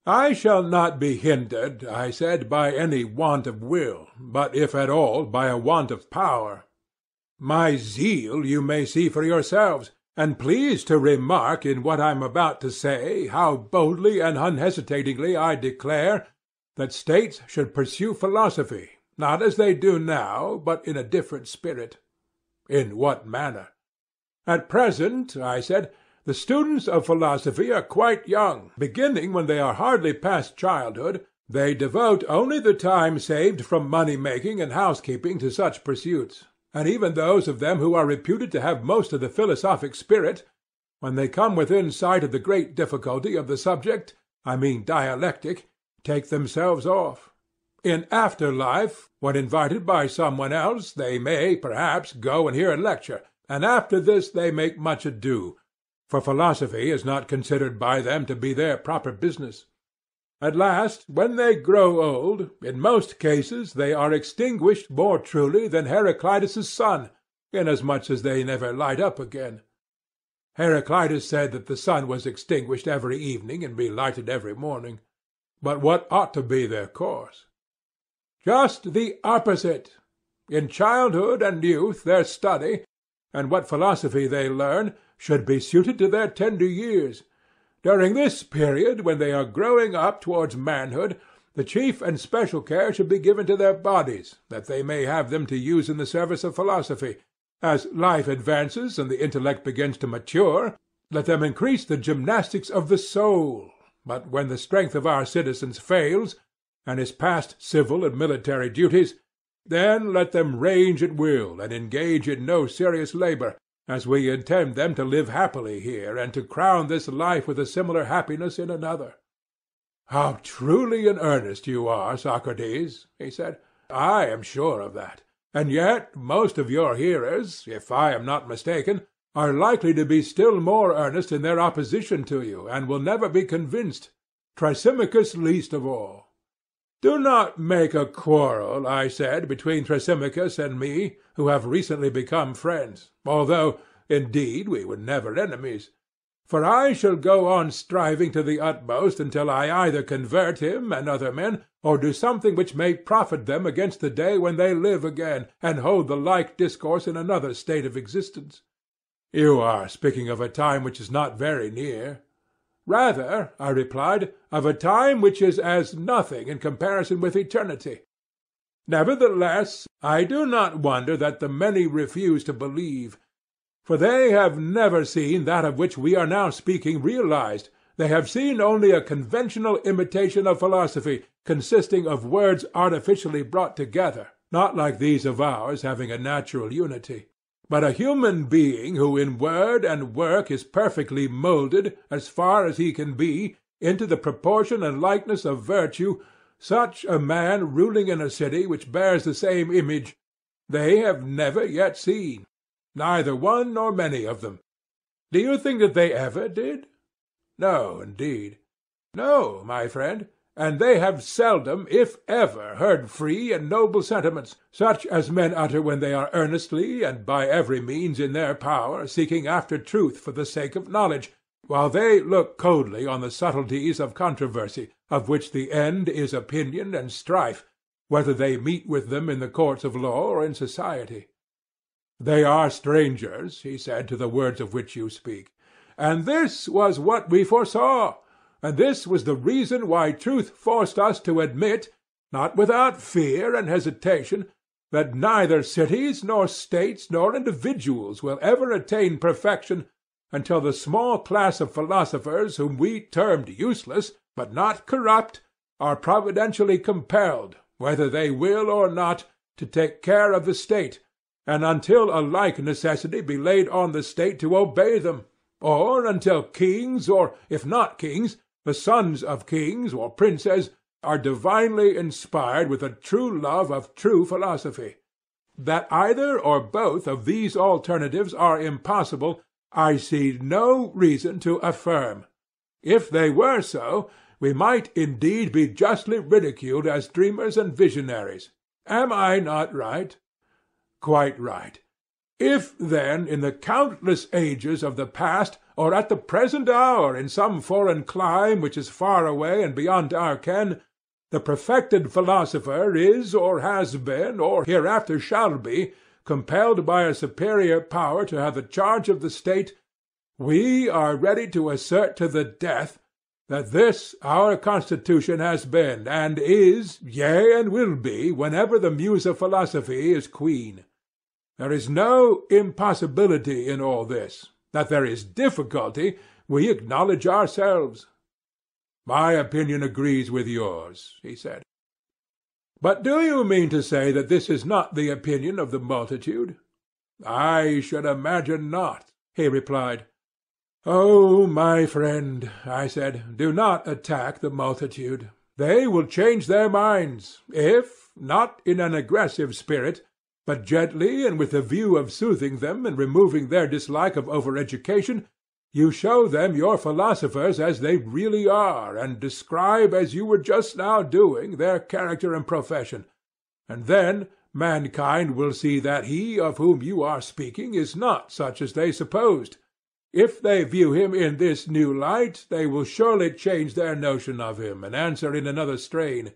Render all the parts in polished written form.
I shall not be hindered, I said, by any want of will, but if at all by a want of power. My zeal you may see for yourselves, and please to remark in what I am about to say how boldly and unhesitatingly I declare that states should pursue philosophy, not as they do now, but in a different spirit. In what manner? At present, I said, the students of philosophy are quite young. Beginning when they are hardly past childhood, they devote only the time saved from money-making and housekeeping to such pursuits. And even those of them who are reputed to have most of the philosophic spirit, when they come within sight of the great difficulty of the subject, I mean dialectic, take themselves off. In after life, when invited by someone else, they may, perhaps, go and hear a lecture, and after this they make much ado, for philosophy is not considered by them to be their proper business. At last, when they grow old, in most cases they are extinguished more truly than Heraclitus's sun, inasmuch as they never light up again. Heraclitus said that the sun was extinguished every evening and relighted every morning. But what ought to be their course? Just the opposite. In childhood and youth their study, and what philosophy they learn, should be suited to their tender years. During this period, when they are growing up towards manhood, the chief and special care should be given to their bodies, that they may have them to use in the service of philosophy. As life advances and the intellect begins to mature, let them increase the gymnastics of the soul. But when the strength of our citizens fails, and is past civil and military duties, then let them range at will and engage in no serious labor, as we intend them to live happily here, and to crown this life with a similar happiness in another. How truly in earnest you are, Socrates, he said. I am sure of that. And yet most of your hearers, if I am not mistaken, are likely to be still more earnest in their opposition to you, and will never be convinced, Thrasymachus least of all. Do not make a quarrel, I said, between Thrasymachus and me, who have recently become friends, although, indeed, we were never enemies. For I shall go on striving to the utmost until I either convert him and other men, or do something which may profit them against the day when they live again, and hold the like discourse in another state of existence. You are speaking of a time which is not very near. Rather, I replied, of a time which is as nothing in comparison with eternity. Nevertheless, I do not wonder that the many refuse to believe, for they have never seen that of which we are now speaking realized. They have seen only a conventional imitation of philosophy, consisting of words artificially brought together, not like these of ours having a natural unity. But a human being who in word and work is perfectly moulded, as far as he can be, into the proportion and likeness of virtue, such a man ruling in a city which bears the same image, they have never yet seen, neither one nor many of them. Do you think that they ever did? No, indeed. No, my friend. And they have seldom, if ever, heard free and noble sentiments, such as men utter when they are earnestly, and by every means in their power, seeking after truth for the sake of knowledge, while they look coldly on the subtleties of controversy, of which the end is opinion and strife, whether they meet with them in the courts of law or in society. They are strangers, he said, to the words of which you speak. And this was what we foresaw. And this was the reason why truth forced us to admit, not without fear and hesitation, that neither cities nor states nor individuals will ever attain perfection until the small class of philosophers whom we termed useless, but not corrupt, are providentially compelled, whether they will or not, to take care of the state, and until a like necessity be laid on the state to obey them, or until kings, or, if not kings, the sons of kings or princes, are divinely inspired with a true love of true philosophy. That either or both of these alternatives are impossible, I see no reason to affirm. If they were so, we might indeed be justly ridiculed as dreamers and visionaries. Am I not right? Quite right. If, then, in the countless ages of the past, or at the present hour in some foreign clime which is far away and beyond our ken, the perfected philosopher is, or has been, or hereafter shall be, compelled by a superior power to have the charge of the state, we are ready to assert to the death that this our constitution has been, and is, yea, and will be, whenever the muse of philosophy is queen. There is no impossibility in all this. That there is difficulty, we acknowledge ourselves. My opinion agrees with yours, he said. But do you mean to say that this is not the opinion of the multitude? I should imagine not, he replied. Oh, my friend, I said, do not attack the multitude. They will change their minds, if, not in an aggressive spirit, but gently and with the view of soothing them and removing their dislike of over-education, you show them your philosophers as they really are, and describe, as you were just now doing, their character and profession, and then mankind will see that he of whom you are speaking is not such as they supposed. If they view him in this new light, they will surely change their notion of him, and answer in another strain.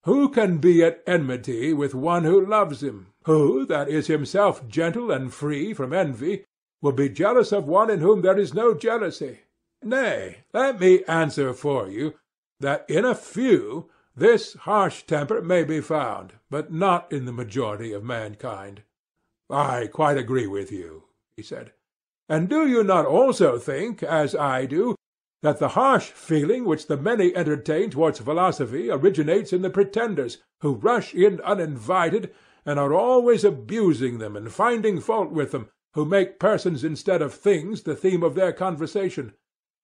Who can be at enmity with one who loves him? Who, that is himself gentle and free from envy, will be jealous of one in whom there is no jealousy? Nay, let me answer for you, that in a few this harsh temper may be found, but not in the majority of mankind. I quite agree with you, he said. And do you not also think, as I do, that the harsh feeling which the many entertain towards philosophy originates in the pretenders, who rush in uninvited, and are always abusing them and finding fault with them, who make persons instead of things the theme of their conversation?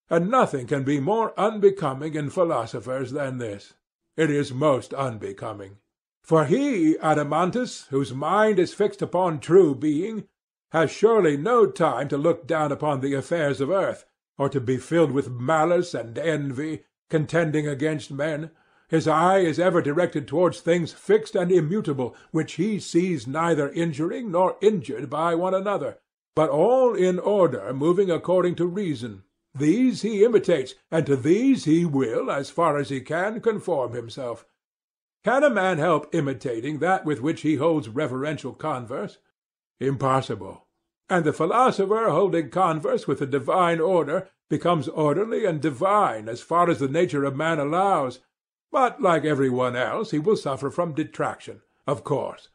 And nothing can be more unbecoming in philosophers than this. It is most unbecoming. For he, Adeimantus, whose mind is fixed upon true being, has surely no time to look down upon the affairs of earth, or to be filled with malice and envy, contending against men. His eye is ever directed towards things fixed and immutable, which he sees neither injuring nor injured by one another, but all in order, moving according to reason. These he imitates, and to these he will, as far as he can, conform himself. Can a man help imitating that with which he holds reverential converse? Impossible. And the philosopher holding converse with the divine order becomes orderly and divine as far as the nature of man allows, but like every one else he will suffer from detraction, of course.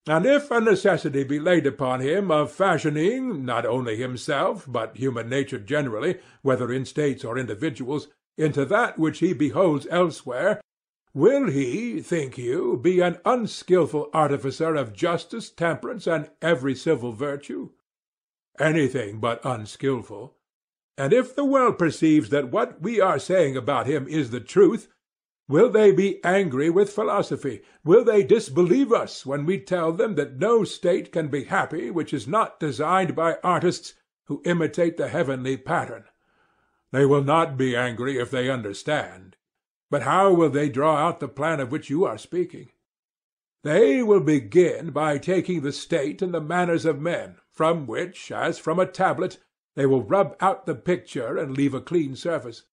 And if a necessity be laid upon him of fashioning, not only himself, but human nature generally, whether in states or individuals, into that which he beholds elsewhere, will he, think you, be an unskilful artificer of justice, temperance, and every civil virtue? Anything but unskilful. And if the world perceives that what we are saying about him is the truth, will they be angry with philosophy? Will they disbelieve us when we tell them that no state can be happy which is not designed by artists who imitate the heavenly pattern? They will not be angry if they understand. But how will they draw out the plan of which you are speaking? They will begin by taking the state and the manners of men, from which, as from a tablet, they will rub out the picture and leave a clean surface.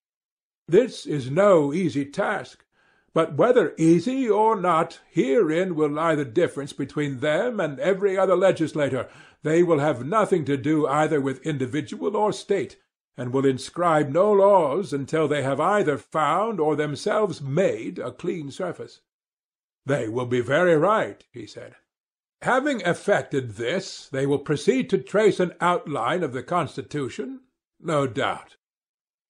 This is no easy task, but whether easy or not, herein will lie the difference between them and every other legislator. They will have nothing to do either with individual or state, and will inscribe no laws until they have either found or themselves made a clean surface. They will be very right, he said. Having effected this, they will proceed to trace an outline of the Constitution? No doubt.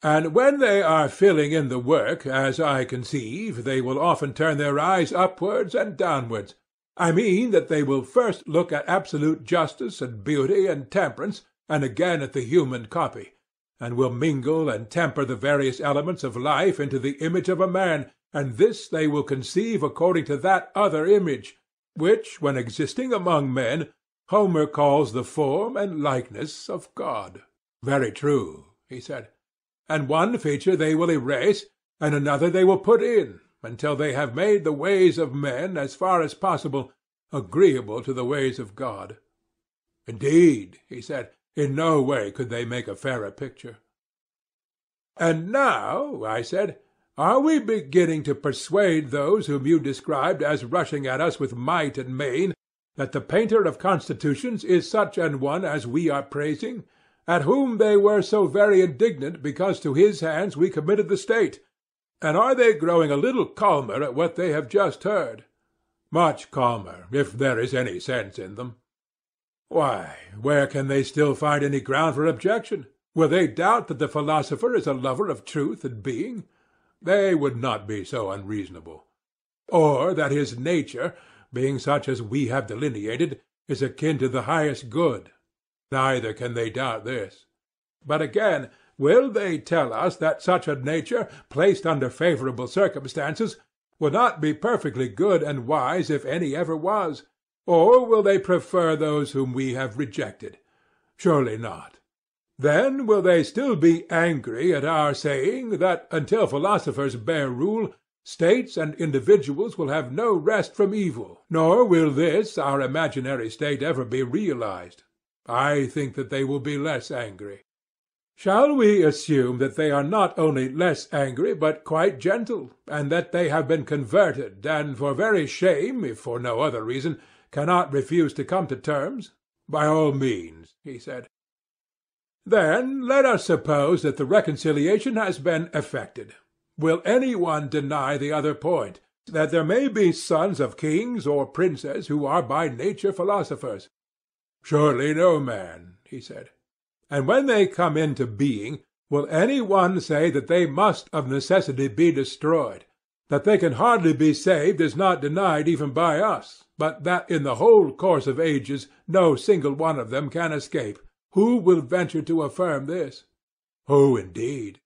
And when they are filling in the work, as I conceive, they will often turn their eyes upwards and downwards. I mean that they will first look at absolute justice and beauty and temperance, and again at the human copy, and will mingle and temper the various elements of life into the image of a man, and this they will conceive according to that other image, which, when existing among men, Homer calls the form and likeness of God. Very true, he said. And one feature they will erase, and another they will put in, until they have made the ways of men, as far as possible, agreeable to the ways of God. Indeed, he said, in no way could they make a fairer picture. And now, I said, are we beginning to persuade those whom you described as rushing at us with might and main that the painter of constitutions is such an one as we are praising, at whom they were so very indignant because to his hands we committed the state, and are they growing a little calmer at what they have just heard? Much calmer, if there is any sense in them. Why, where can they still find any ground for objection? Will they doubt that the philosopher is a lover of truth and being? They would not be so unreasonable. Or that his nature, being such as we have delineated, is akin to the highest good. Neither can they doubt this. But again, will they tell us that such a nature, placed under favorable circumstances, will not be perfectly good and wise if any ever was? Or will they prefer those whom we have rejected? Surely not. Then will they still be angry at our saying that until philosophers bear rule, states and individuals will have no rest from evil, nor will this our imaginary state ever be realized? I think that they will be less angry. Shall we assume that they are not only less angry, but quite gentle, and that they have been converted, and for very shame, if for no other reason, cannot refuse to come to terms? By all means, he said. Then let us suppose that the reconciliation has been effected. Will any one deny the other point, that there may be sons of kings or princes who are by nature philosophers? Surely no man, he said. And when they come into being, will any one say that they must of necessity be destroyed? That they can hardly be saved is not denied even by us, but that in the whole course of ages no single one of them can escape. Who will venture to affirm this? Who indeed?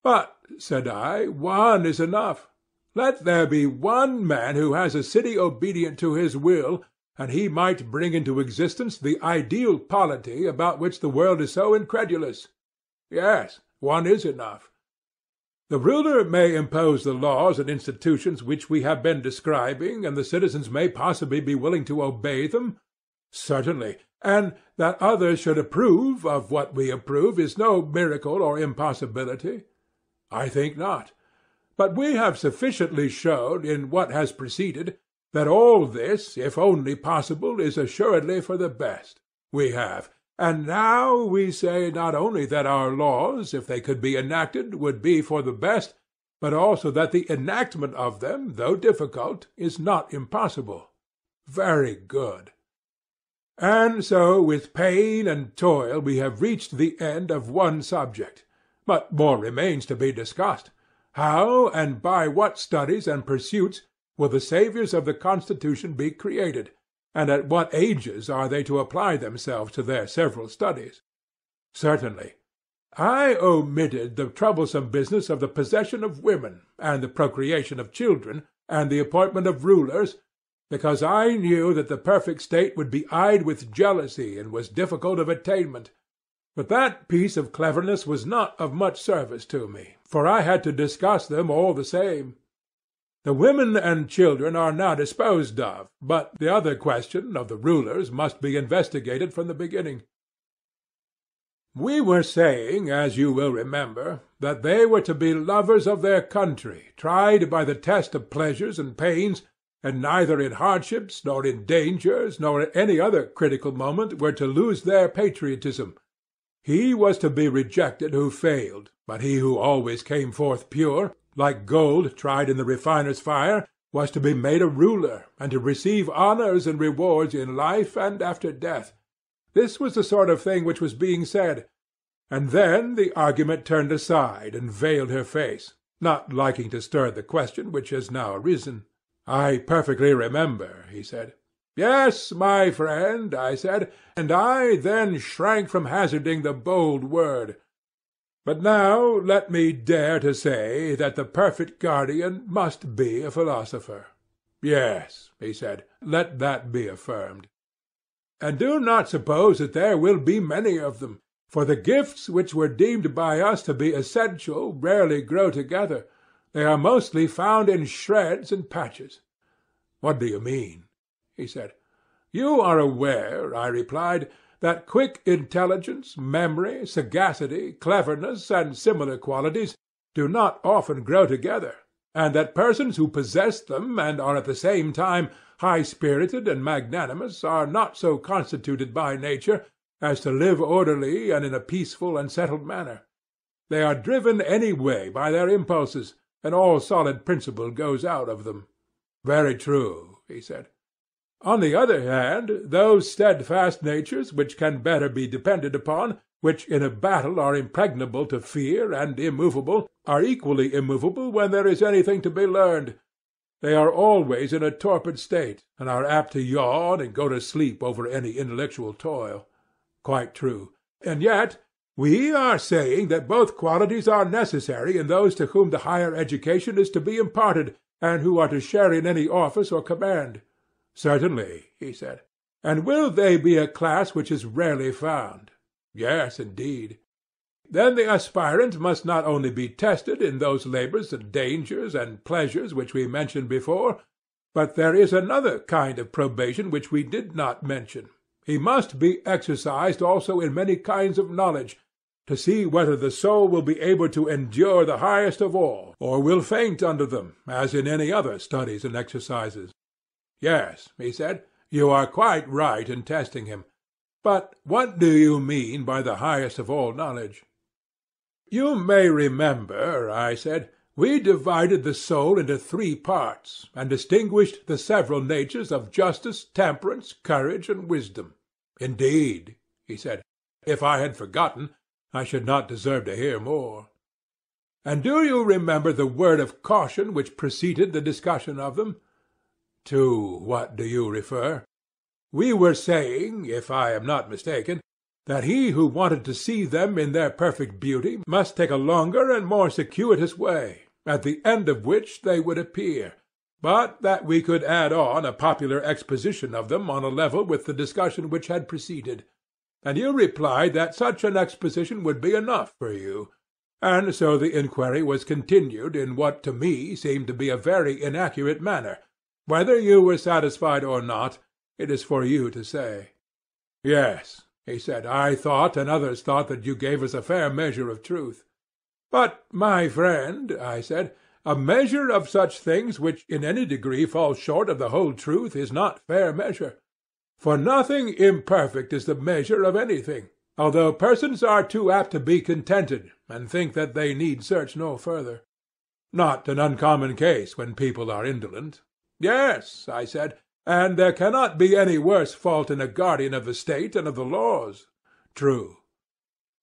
But, said I, one is enough. Let there be one man who has a city obedient to his will, and he might bring into existence the ideal polity about which the world is so incredulous. Yes, one is enough. The ruler may impose the laws and institutions which we have been describing, and the citizens may possibly be willing to obey them. Certainly, and that others should approve of what we approve is no miracle or impossibility. I think not. But we have sufficiently shown in what has preceded that all this, if only possible, is assuredly for the best. We have. And now we say not only that our laws, if they could be enacted, would be for the best, but also that the enactment of them, though difficult, is not impossible. Very good. And so with pain and toil we have reached the end of one subject. But more remains to be discussed. How and by what studies and pursuits will the saviours of the Constitution be created, and at what ages are they to apply themselves to their several studies? Certainly. I omitted the troublesome business of the possession of women, and the procreation of children, and the appointment of rulers, because I knew that the perfect state would be eyed with jealousy and was difficult of attainment. But that piece of cleverness was not of much service to me, for I had to discuss them all the same. The women and children are now disposed of, but the other question of the rulers must be investigated from the beginning. We were saying, as you will remember, that they were to be lovers of their country, tried by the test of pleasures and pains, and neither in hardships, nor in dangers, nor at any other critical moment were to lose their patriotism. He was to be rejected who failed, but he who always came forth pure, like gold tried in the refiner's fire, was to be made a ruler, and to receive honours and rewards in life and after death. This was the sort of thing which was being said. And then the argument turned aside and veiled her face, not liking to stir the question which has now arisen. I perfectly remember, he said. Yes, my friend, I said, and I then shrank from hazarding the bold word. But now let me dare to say that the perfect guardian must be a philosopher. Yes, he said, let that be affirmed. And do not suppose that there will be many of them, for the gifts which were deemed by us to be essential rarely grow together. They are mostly found in shreds and patches. What do you mean? He said. You are aware, I replied, that quick intelligence, memory, sagacity, cleverness, and similar qualities do not often grow together, and that persons who possess them and are at the same time high-spirited and magnanimous are not so constituted by nature as to live orderly and in a peaceful and settled manner. They are driven any way by their impulses, and all solid principle goes out of them. Very true, he said. On the other hand, those steadfast natures which can better be depended upon, which in a battle are impregnable to fear and immovable, are equally immovable when there is anything to be learned. They are always in a torpid state, and are apt to yawn and go to sleep over any intellectual toil. Quite true. And yet we are saying that both qualities are necessary in those to whom the higher education is to be imparted, and who are to share in any office or command. Certainly, he said. And will they be a class which is rarely found? Yes, indeed. Then the aspirant must not only be tested in those labours and dangers and pleasures which we mentioned before, but there is another kind of probation which we did not mention. He must be exercised also in many kinds of knowledge, to see whether the soul will be able to endure the highest of all, or will faint under them, as in any other studies and exercises. Yes, he said, you are quite right in testing him. But what do you mean by the highest of all knowledge? You may remember, I said, we divided the soul into 3 parts, and distinguished the several natures of justice, temperance, courage, and wisdom. Indeed, he said, if I had forgotten, I should not deserve to hear more. And do you remember the word of caution which preceded the discussion of them? To what do you refer? We were saying, if I am not mistaken, that he who wanted to see them in their perfect beauty must take a longer and more circuitous way, at the end of which they would appear, but that we could add on a popular exposition of them on a level with the discussion which had preceded. And you replied that such an exposition would be enough for you, and so the inquiry was continued in what to me seemed to be a very inaccurate manner. Whether you were satisfied or not, it is for you to say. Yes, he said, I thought and others thought that you gave us a fair measure of truth. But, my friend, I said, a measure of such things which in any degree falls short of the whole truth is not fair measure. For nothing imperfect is the measure of anything, although persons are too apt to be contented, and think that they need search no further. Not an uncommon case when people are indolent. Yes, I said, and there cannot be any worse fault in a guardian of the state and of the laws. True.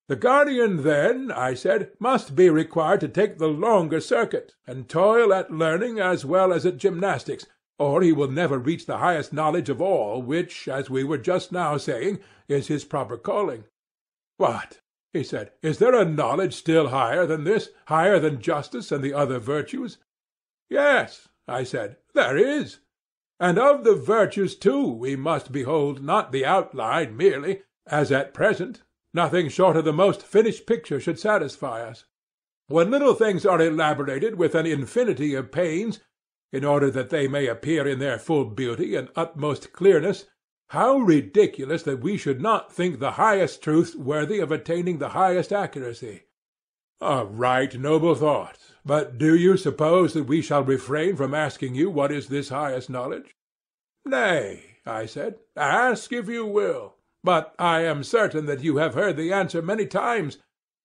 The guardian, then, I said, must be required to take the longer circuit, and toil at learning as well as at gymnastics, or he will never reach the highest knowledge of all, which, as we were just now saying, is his proper calling. What? He said, is there a knowledge still higher than this, higher than justice and the other virtues? Yes, I said, there is. And of the virtues too we must behold not the outline merely, as at present. Nothing short of the most finished picture should satisfy us. When little things are elaborated with an infinity of pains, in order that they may appear in their full beauty and utmost clearness, how ridiculous that we should not think the highest truths worthy of attaining the highest accuracy! A right noble thought. But do you suppose that we shall refrain from asking you what is this highest knowledge? Nay, I said, ask if you will. But I am certain that you have heard the answer many times,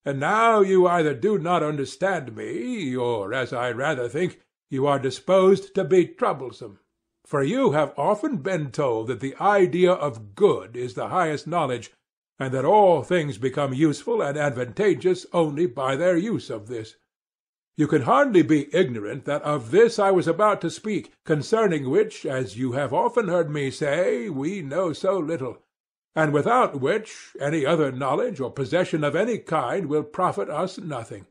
and now you either do not understand me, or, as I rather think, you are disposed to be troublesome. For you have often been told that the idea of good is the highest knowledge, and that all things become useful and advantageous only by their use of this. You can hardly be ignorant that of this I was about to speak, concerning which, as you have often heard me say, we know so little, and without which any other knowledge or possession of any kind will profit us nothing.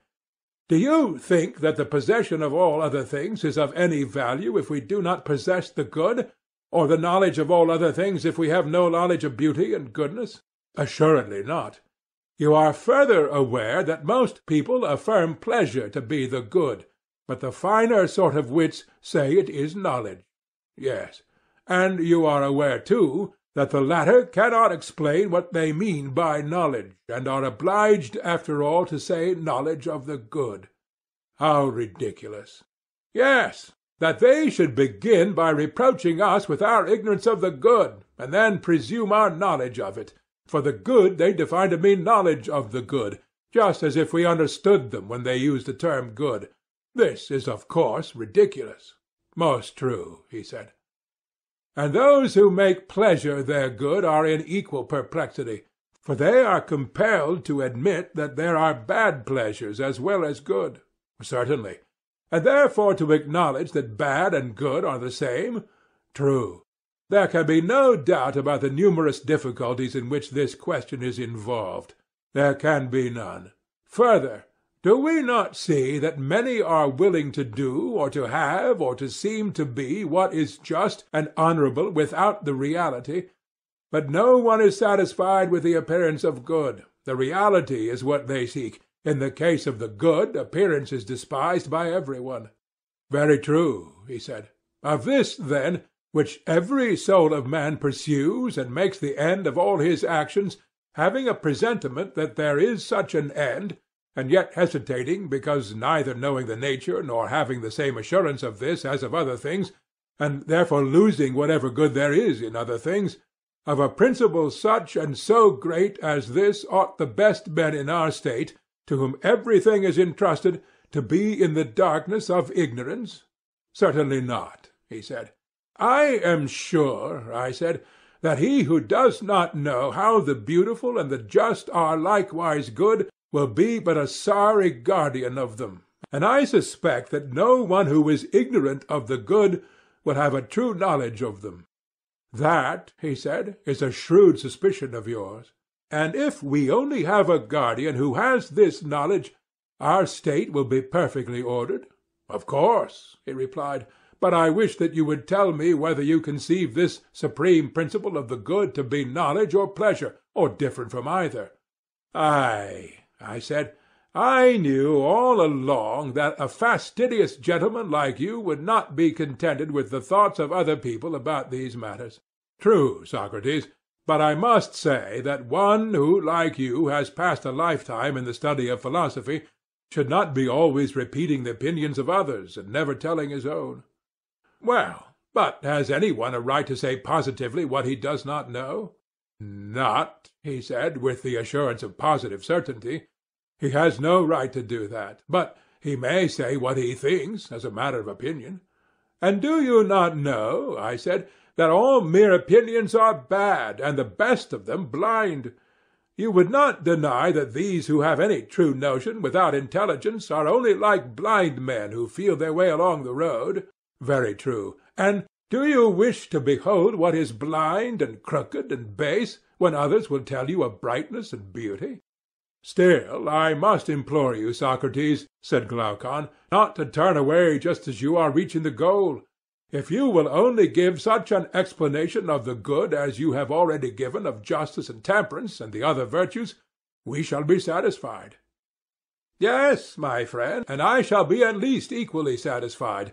Do you think that the possession of all other things is of any value if we do not possess the good, or the knowledge of all other things if we have no knowledge of beauty and goodness? Assuredly not. You are further aware that most people affirm pleasure to be the good, but the finer sort of wits say it is knowledge. Yes. And you are aware, too, that the latter cannot explain what they mean by knowledge, and are obliged after all to say knowledge of the good. How ridiculous! Yes, that they should begin by reproaching us with our ignorance of the good, and then presume our knowledge of it. For the good they define to mean knowledge of the good, just as if we understood them when they use the term good. This is, of course, ridiculous. Most true, he said. And those who make pleasure their good are in equal perplexity, for they are compelled to admit that there are bad pleasures as well as good. Certainly. And therefore to acknowledge that bad and good are the same? True. There can be no doubt about the numerous difficulties in which this question is involved. There can be none. Further, do we not see that many are willing to do, or to have, or to seem to be what is just and honourable without the reality? But no one is satisfied with the appearance of good. The reality is what they seek. In the case of the good, appearance is despised by every one. Very true, he said. Of this, then, which every soul of man pursues and makes the end of all his actions, having a presentiment that there is such an end, and yet hesitating, because neither knowing the nature nor having the same assurance of this as of other things, and therefore losing whatever good there is in other things, of a principle such and so great as this ought the best men in our state, to whom everything is entrusted, to be in the darkness of ignorance? Certainly not, he said. I am sure, I said, that he who does not know how the beautiful and the just are likewise good will be but a sorry guardian of them, and I suspect that no one who is ignorant of the good will have a true knowledge of them. That, he said, is a shrewd suspicion of yours. And if we only have a guardian who has this knowledge, our state will be perfectly ordered. Of course, he replied, but I wish that you would tell me whether you conceive this supreme principle of the good to be knowledge or pleasure, or different from either. Aye, I said, I knew all along that a fastidious gentleman like you would not be contented with the thoughts of other people about these matters. True, Socrates, but I must say that one who, like you, has passed a lifetime in the study of philosophy should not be always repeating the opinions of others and never telling his own. Well, but has any one a right to say positively what he does not know? Not, he said, with the assurance of positive certainty. He has no right to do that, but he may say what he thinks, as a matter of opinion. And do you not know, I said, that all mere opinions are bad, and the best of them blind? You would not deny that these who have any true notion without intelligence are only like blind men who feel their way along the road. Very true. And do you wish to behold what is blind and crooked and base, when others will tell you of brightness and beauty? Still, I must implore you, Socrates, said Glaucon, not to turn away just as you are reaching the goal. If you will only give such an explanation of the good as you have already given of justice and temperance and the other virtues, we shall be satisfied. Yes, my friend, and I shall be at least equally satisfied.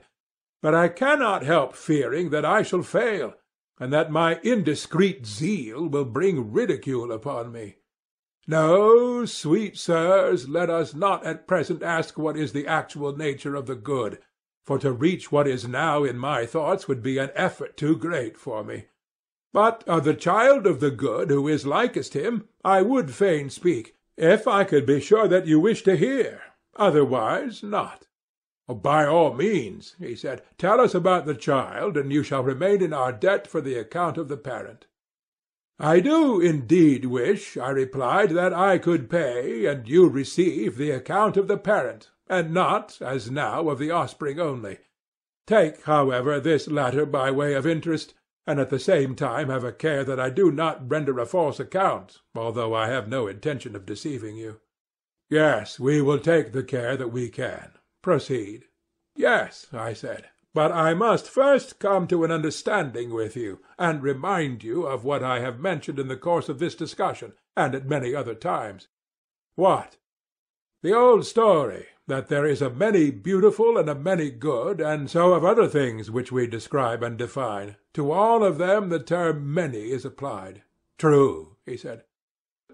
But I cannot help fearing that I shall fail, and that my indiscreet zeal will bring ridicule upon me. No, sweet sirs, let us not at present ask what is the actual nature of the good, for to reach what is now in my thoughts would be an effort too great for me. But of the child of the good who is likest him, I would fain speak, if I could be sure that you wish to hear, otherwise not. By all means, he said, tell us about the child, and you shall remain in our debt for the account of the parent. I do indeed wish, I replied, that I could pay, and you receive, the account of the parent, and not, as now, of the offspring only. Take, however, this latter by way of interest, and at the same time have a care that I do not render a false account, although I have no intention of deceiving you. Yes, we will take the care that we can. Proceed. Yes, I said, but I must first come to an understanding with you, and remind you of what I have mentioned in the course of this discussion, and at many other times. What? The old story, that there is a many beautiful and a many good, and so of other things which we describe and define. To all of them the term many is applied. True, he said.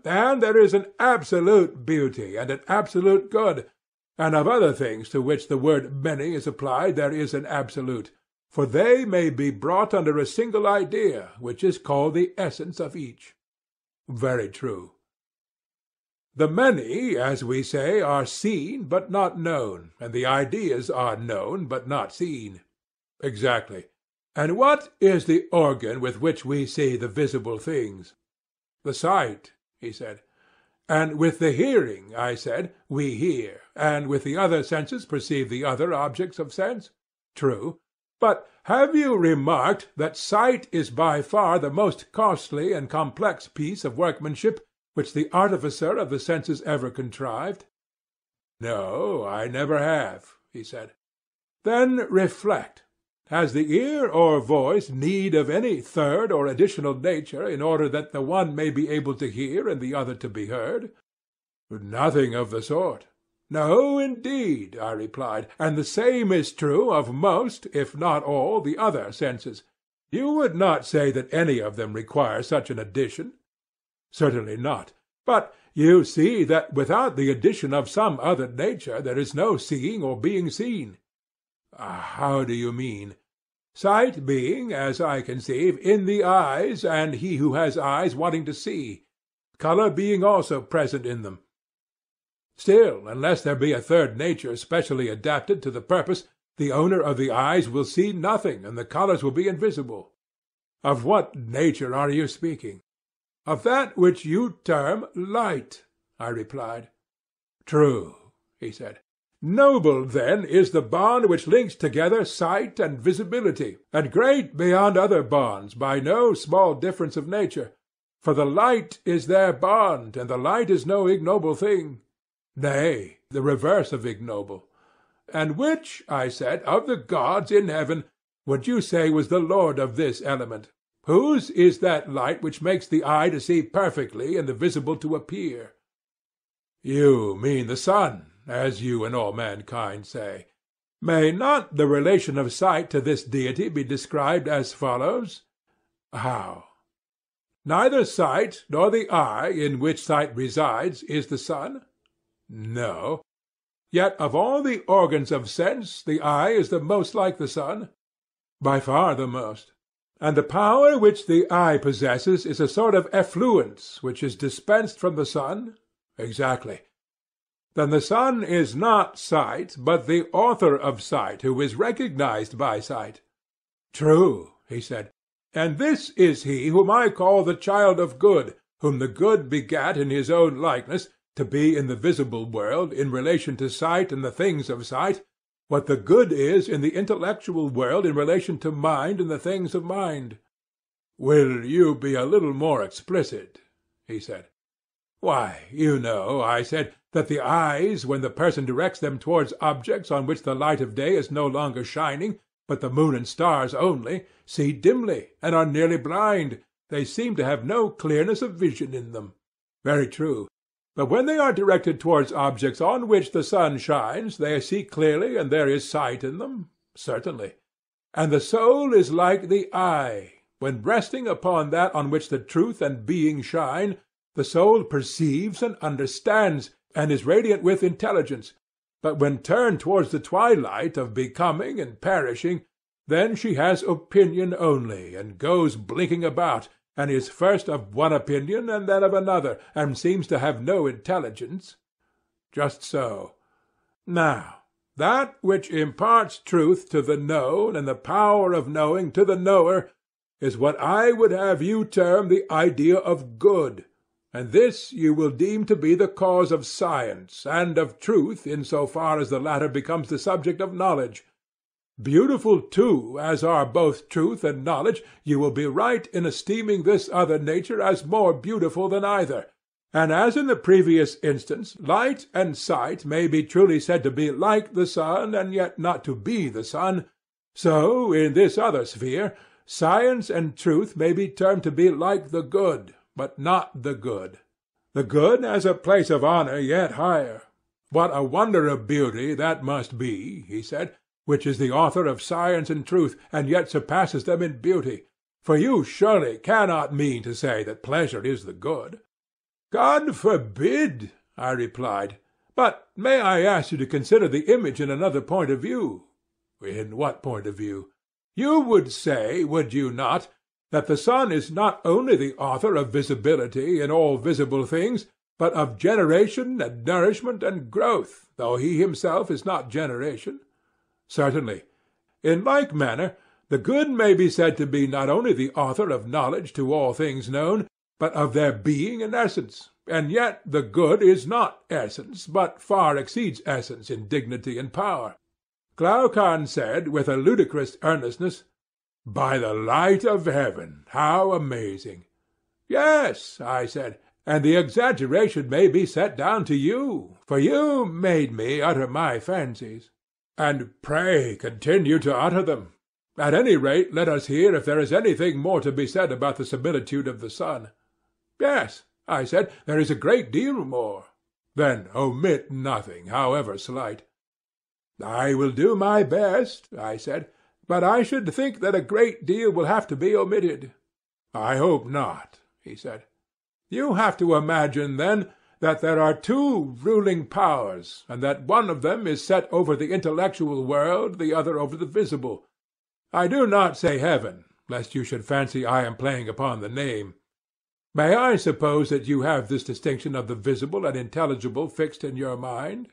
And there is an absolute beauty and an absolute good, and of other things to which the word many is applied there is an absolute, for they may be brought under a single idea, which is called the essence of each. Very true. The many, as we say, are seen but not known, and the ideas are known but not seen. Exactly. And what is the organ with which we see the visible things? The sight, he said. And with the hearing, I said, we hear, and with the other senses perceive the other objects of sense? True. But have you remarked that sight is by far the most costly and complex piece of workmanship which the artificer of the senses ever contrived? No, I never have, he said. Then reflect. Has the ear or voice need of any third or additional nature in order that the one may be able to hear and the other to be heard? Nothing of the sort. No, indeed, I replied, and the same is true of most, if not all, the other senses. You would not say that any of them require such an addition? Certainly not. But you see that without the addition of some other nature there is no seeing or being seen. How do you mean? Sight being, as I conceive, in the eyes, and he who has eyes wanting to see. Colour being also present in them. Still, unless there be a third nature specially adapted to the purpose, the owner of the eyes will see nothing, and the colours will be invisible. Of what nature are you speaking? Of that which you term light, I replied. True, he said. Noble, then, is the bond which links together sight and visibility, and great beyond other bonds by no small difference of nature. For the light is their bond, and the light is no ignoble thing. Nay, the reverse of ignoble. And which, I said, of the gods in heaven would you say was the lord of this element? Whose is that light which makes the eye to see perfectly and the visible to appear? You mean the sun, as you and all mankind say. May not the relation of sight to this deity be described as follows? How? Neither sight nor the eye in which sight resides is the sun? No. Yet of all the organs of sense the eye is the most like the sun? By far the most. And the power which the eye possesses is a sort of effluence which is dispensed from the sun? Exactly. Then the sun is not sight, but the author of sight, who is recognized by sight. True, he said. And this is he whom I call the child of good, whom the good begat in his own likeness, to be in the visible world, in relation to sight and the things of sight, what the good is in the intellectual world in relation to mind and the things of mind. Will you be a little more explicit? He said. Why, you know, I said, that the eyes, when the person directs them towards objects on which the light of day is no longer shining, but the moon and stars only, see dimly, and are nearly blind. They seem to have no clearness of vision in them. Very true. But when they are directed towards objects on which the sun shines, they see clearly, and there is sight in them? Certainly. And the soul is like the eye. When resting upon that on which the truth and being shine, the soul perceives and understands, and is radiant with intelligence. But when turned towards the twilight of becoming and perishing, then she has opinion only, and goes blinking about, and is first of one opinion and then of another, and seems to have no intelligence. Just so. Now, that which imparts truth to the known and the power of knowing to the knower is what I would have you term the idea of good, and this you will deem to be the cause of science and of truth in so far as the latter becomes the subject of knowledge. Beautiful, too, as are both truth and knowledge, you will be right in esteeming this other nature as more beautiful than either. And as in the previous instance, light and sight may be truly said to be like the sun, and yet not to be the sun, so, in this other sphere, science and truth may be termed to be like the good, but not the good. The good has a place of honour yet higher. What a wonder of beauty that must be, he said, which is the author of science and truth, and yet surpasses them in beauty. For you surely cannot mean to say that pleasure is the good. God forbid, I replied. But may I ask you to consider the image in another point of view? In what point of view? You would say, would you not, that the sun is not only the author of visibility in all visible things, but of generation and nourishment and growth, though he himself is not generation? Certainly. In like manner, the good may be said to be not only the author of knowledge to all things known, but of their being and essence, and yet the good is not essence, but far exceeds essence in dignity and power. Glaucon said, with a ludicrous earnestness, "By the light of heaven, how amazing!" Yes, I said, and the exaggeration may be set down to you, for you made me utter my fancies. And pray continue to utter them. At any rate, let us hear if there is anything more to be said about the similitude of the sun. Yes, I said, there is a great deal more. Then omit nothing, however slight. I will do my best, I said, but I should think that a great deal will have to be omitted. I hope not, he said. You have to imagine, then, that there are two ruling powers, and that one of them is set over the intellectual world, the other over the visible. I do not say heaven, lest you should fancy I am playing upon the name. May I suppose that you have this distinction of the visible and intelligible fixed in your mind?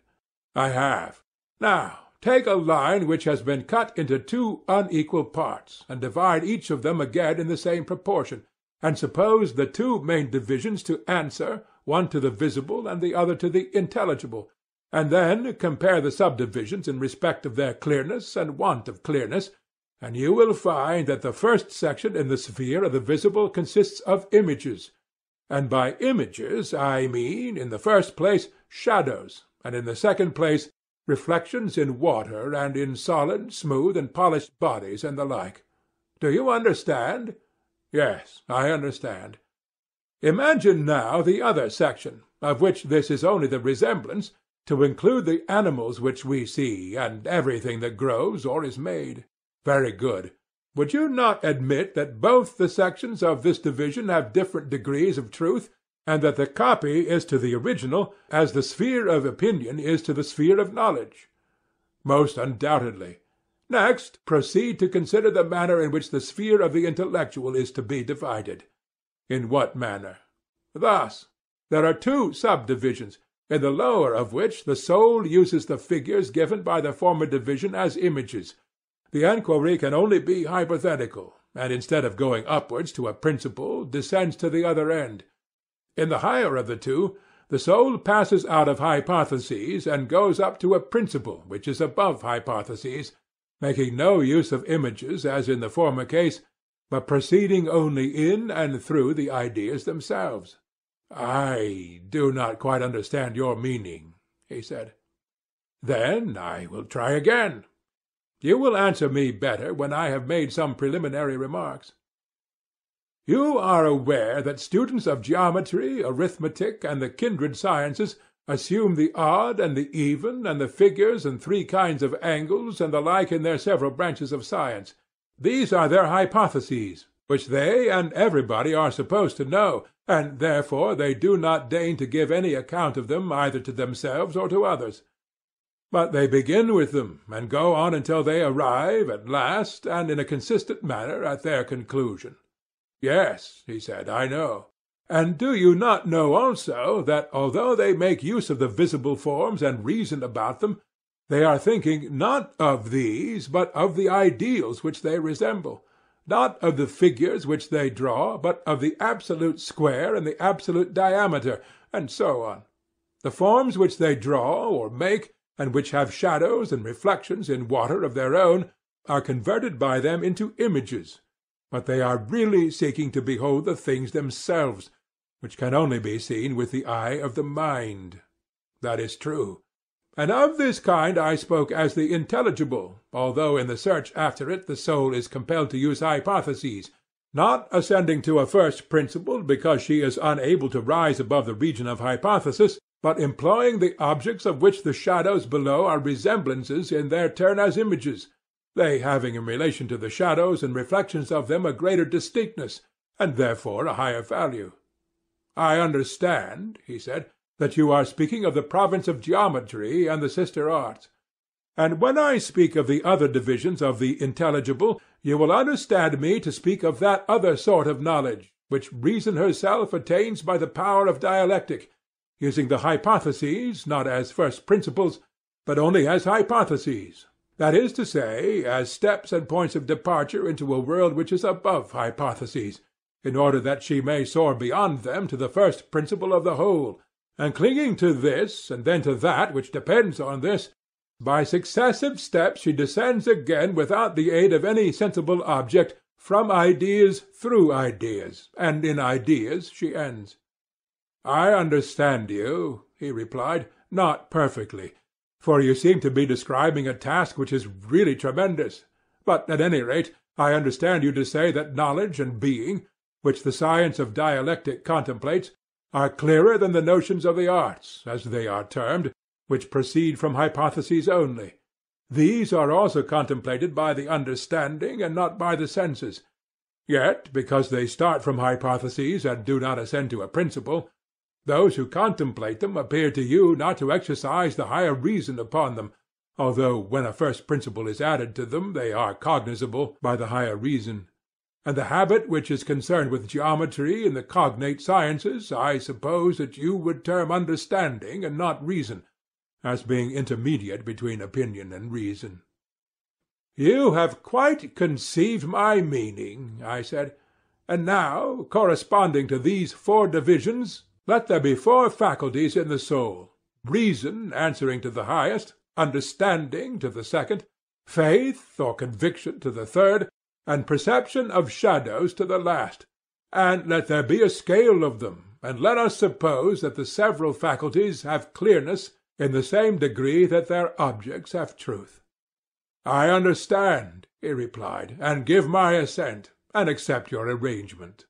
I have. Now, take a line which has been cut into two unequal parts, and divide each of them again in the same proportion, and suppose the two main divisions to answer, one to the visible and the other to the intelligible, and then compare the subdivisions in respect of their clearness and want of clearness, and you will find that the first section in the sphere of the visible consists of images, and by images I mean, in the first place, shadows, and in the second place, reflections in water and in solid, smooth, and polished bodies and the like. Do you understand? Yes, I understand. Imagine now the other section, of which this is only the resemblance, to include the animals which we see, and everything that grows or is made. Very good. Would you not admit that both the sections of this division have different degrees of truth, and that the copy is to the original as the sphere of opinion is to the sphere of knowledge? Most undoubtedly. Next, proceed to consider the manner in which the sphere of the intellectual is to be divided. In what manner? Thus. There are two subdivisions, in the lower of which the soul uses the figures given by the former division as images. The enquiry can only be hypothetical, and instead of going upwards to a principle, descends to the other end. In the higher of the two, the soul passes out of hypotheses and goes up to a principle which is above hypotheses, making no use of images as in the former case, but proceeding only in and through the ideas themselves. I do not quite understand your meaning, he said. Then I will try again. You will answer me better when I have made some preliminary remarks. You are aware that students of geometry, arithmetic, and the kindred sciences assume the odd and the even, and the figures and three kinds of angles, and the like in their several branches of science. These are their hypotheses, which they and everybody are supposed to know, and therefore they do not deign to give any account of them either to themselves or to others. But they begin with them, and go on until they arrive, at last, and in a consistent manner, at their conclusion. Yes, he said, I know. And do you not know also that although they make use of the visible forms and reason about them, they are thinking not of these, but of the ideals which they resemble, not of the figures which they draw, but of the absolute square and the absolute diameter, and so on. The forms which they draw or make, and which have shadows and reflections in water of their own, are converted by them into images, but they are really seeking to behold the things themselves, which can only be seen with the eye of the mind. That is true. And of this kind I spoke as the intelligible, although in the search after it the soul is compelled to use hypotheses, not ascending to a first principle because she is unable to rise above the region of hypothesis, but employing the objects of which the shadows below are resemblances in their turn as images, they having in relation to the shadows and reflections of them a greater distinctness, and therefore a higher value. I understand, he said, that you are speaking of the province of geometry and the sister arts. And when I speak of the other divisions of the intelligible, you will understand me to speak of that other sort of knowledge, which reason herself attains by the power of dialectic, using the hypotheses not as first principles, but only as hypotheses, that is to say, as steps and points of departure into a world which is above hypotheses, in order that she may soar beyond them to the first principle of the whole, and clinging to this and then to that which depends on this, by successive steps she descends again without the aid of any sensible object, from ideas through ideas, and in ideas she ends. I understand you, he replied, not perfectly, for you seem to be describing a task which is really tremendous. But at any rate, I understand you to say that knowledge and being, which the science of dialectic contemplates, are clearer than the notions of the arts, as they are termed, which proceed from hypotheses only. These are also contemplated by the understanding and not by the senses. Yet, because they start from hypotheses and do not ascend to a principle, those who contemplate them appear to you not to exercise the higher reason upon them, although when a first principle is added to them they are cognizable by the higher reason. And the habit which is concerned with geometry and the cognate sciences I suppose that you would term understanding and not reason, as being intermediate between opinion and reason. You have quite conceived my meaning, I said. And now, corresponding to these four divisions, let there be four faculties in the soul: reason answering to the highest, understanding to the second, faith or conviction to the third, and perception of shadows to the last. And let there be a scale of them, and let us suppose that the several faculties have clearness in the same degree that their objects have truth. I understand, he replied, and give my assent, and accept your arrangement.